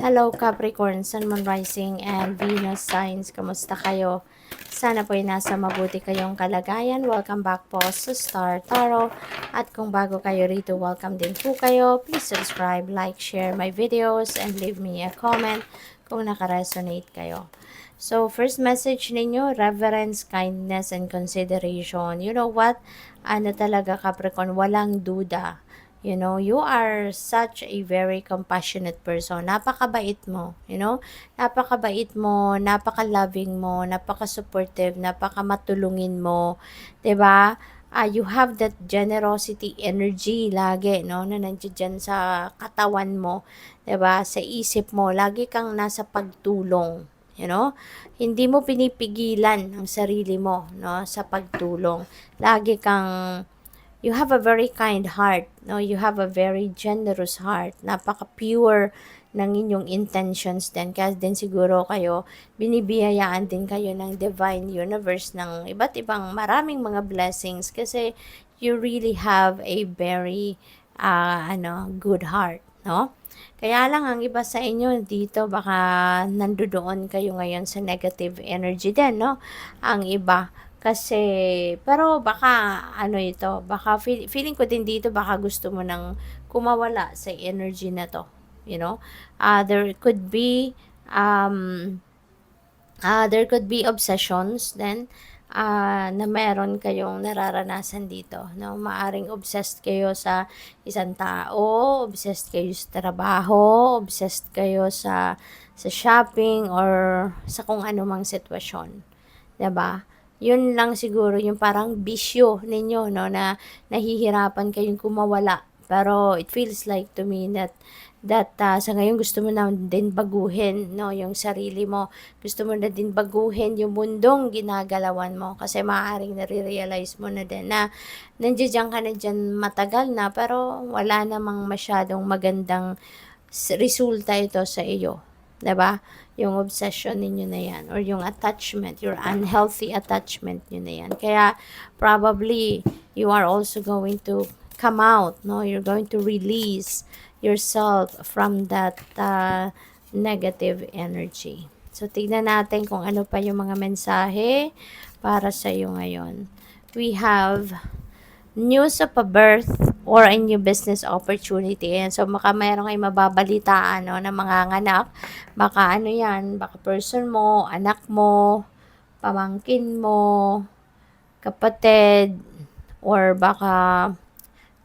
Hello Capricorn, Sun, Moon, Rising, and Venus signs. Kamusta kayo? Sana po ay nasa mabuti kayong kalagayan. Welcome back po sa Star Tarot. At kung bago kayo rito, welcome din po kayo. Please subscribe, like, share my videos, and leave me a comment kung nakaresonate kayo. So, first message ninyo, reverence, kindness, and consideration. You know what? Ano talaga Capricorn, walang duda. You know, you are such a very compassionate person. Napakabait mo, you know? Napakabait mo, napaka-loving mo, napaka-supportive, napaka-matulungin mo, 'di ba? You have that generosity energy lagi, no? Na nandiyan sa katawan mo, 'di ba? Sa isip mo, lagi kang nasa pagtulong. You know? Hindi mo pinipigilan ang sarili mo, no? Sa pagtulong. Lagi kang you have a very kind heart, no? You have a very generous heart. Napaka-pure ng inyong intentions din. Kaya din siguro kayo, binibiyayaan din kayo ng divine universe ng iba't ibang maraming mga blessings kasi you really have a very good heart, no? Kaya lang ang iba sa inyo dito baka nandoon kayo ngayon sa negative energy din, no? Ang iba kasi, pero baka, baka feeling ko din dito, baka gusto mo nang kumawala sa energy na to, you know? There could be, obsessions then, na meron kayong nararanasan dito, no? Maaring obsessed kayo sa isang tao, obsessed kayo sa trabaho, obsessed kayo sa shopping, or sa kung anumang sitwasyon. 'Di ba? Yun lang siguro yung parang bisyo ninyo, no, na nahihirapan kayong kumawala. Pero it feels like to me that sa ngayon gusto mo na din baguhin, no, yung sarili mo. Gusto mo na din baguhin yung mundong ginagalawan mo kasi maaaring nare-realize mo na din na nandiyan ka na dyan matagal na pero wala namang masyadong magandang resulta ito sa iyo. 'Di ba? Yung obsession ninyo na yan or yung attachment, your unhealthy attachment nyo na yan. Kaya probably you are also going to come out, no? You're going to release yourself from that negative energy. So tignan natin kung ano pa yung mga mensahe para sa iyo ngayon. We have news of a birth or a new business opportunity. Ayan, so baka mayroon kayong mababalitaan, no, ng mga anak. Baka ano yan, baka person mo, anak mo, pamangkin mo, kapatid, or baka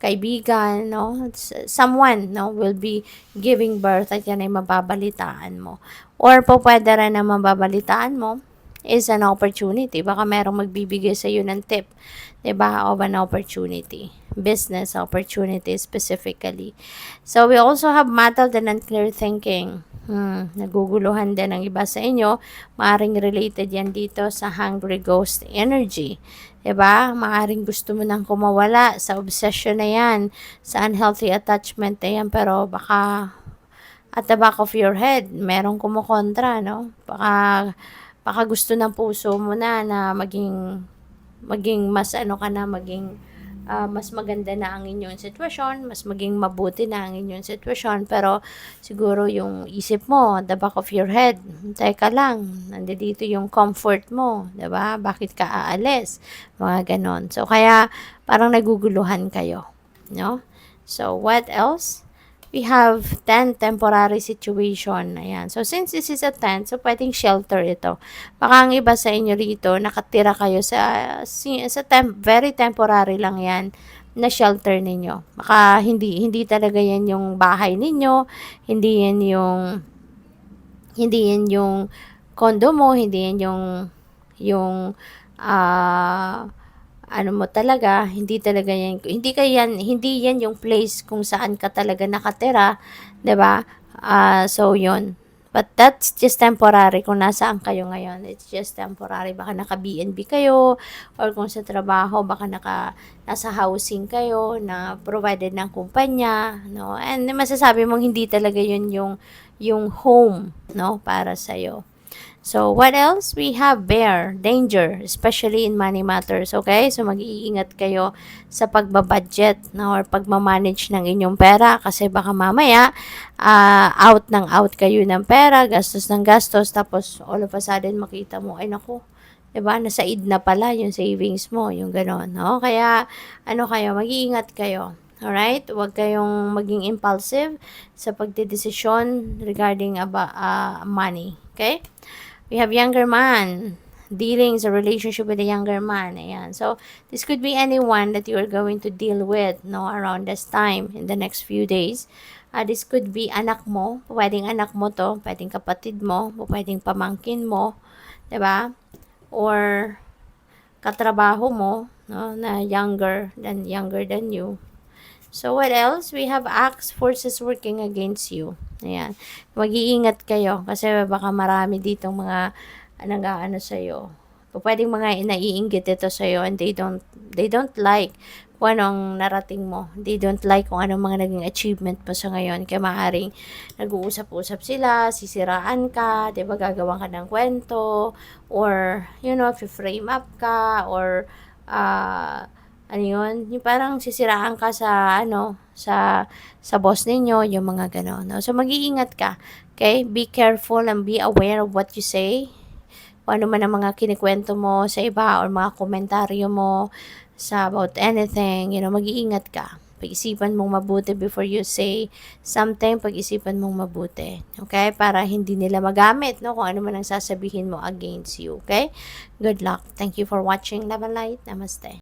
kaibigan, no? Someone, no, will be giving birth at yan ay mababalitaan mo. Or po pwede rin na mababalitaan mo is an opportunity. Baka merong magbibigay sa iyo ng tip, 'di ba, of an opportunity. Business opportunity specifically. So, we also have muddled and unclear thinking. Naguguluhan din ang iba sa inyo. Maaring related yan dito sa hungry ghost energy. 'Di ba? Maaring gusto mo nang kumawala sa obsession na yan, sa unhealthy attachment na yan, pero baka at the back of your head, merong kumukontra, no? Baka gusto ng puso mo na maging mas mas maganda na ang inyong sitwasyon, mas maging mabuti na ang inyong sitwasyon, pero siguro yung isip mo, the back of your head, teka lang, nandito yung comfort mo, 'di ba? Bakit ka aalis? Mga ganon. So, kaya parang naguguluhan kayo, no? So, what else? We have 10 temporary situation. Ayan. So, since this is a tent, so pwedeng shelter ito. Baka ang iba sa inyo rito, nakatira kayo very temporary lang yan na shelter ninyo. Baka hindi talaga yan yung bahay ninyo, hindi yan yung condo mo, hindi yan yung ano mo talaga, hindi yan yung place kung saan ka talaga nakatira, 'di ba? So yun. But that's just temporary kung nasaan kayo ngayon. It's just temporary. Baka naka-BNB kayo or kung sa trabaho baka nasa housing kayo na provided ng kumpanya, no? And masasabi mong hindi talaga yun yung home, no, para sa iyo. So, what else? We have bear, danger, especially in money matters, okay? So, mag-iingat kayo sa pagbabudget, no, or pagmamanage ng inyong pera kasi baka mamaya out ng out kayo ng pera, gastos ng gastos, tapos all of a sudden makita mo, ay naku, 'di ba? Nasaid na pala yung savings mo, yung gano'n, no? Kaya ano kayo, mag-iingat kayo. Alright? Huwag kayong maging impulsive sa pagdedesisyon regarding about money. Okay? We have younger man. Dealings a relationship with a younger man. Ayan. So, this could be anyone that you are going to deal with, no, around this time in the next few days. This could be anak mo. Pwedeng anak mo to. Pwedeng kapatid mo. Pwedeng pamangkin mo. 'Di ba? Or katrabaho mo, no, na younger than you. So, what else? We have acts, forces working against you. Ayan. Mag-iingat kayo kasi baka marami ditong mga nag-aano sa'yo. Pwedeng mga naiinggit ito sa'yo and they don't like kung anong narating mo. They don't like kung anong mga naging achievement mo sa ngayon. Kaya maaaring nag-uusap-usap sila, sisiraan ka, di ba, gagawa ka ng kwento, or, if you frame up ka, or, ano yun, yung parang sisiraan ka sa boss ninyo, yung mga gano'n, no? So, mag-iingat ka, okay? Be careful and be aware of what you say. Kung ano man ang mga kinikwento mo sa iba or mga komentaryo mo sa about anything, mag-iingat ka. Pag-isipan mong mabuti before you say something, pag-isipan mong mabuti. Okay? Para hindi nila magamit, no? Kung ano man ang sasabihin mo against you. Okay? Good luck. Thank you for watching. Love and light. Namaste.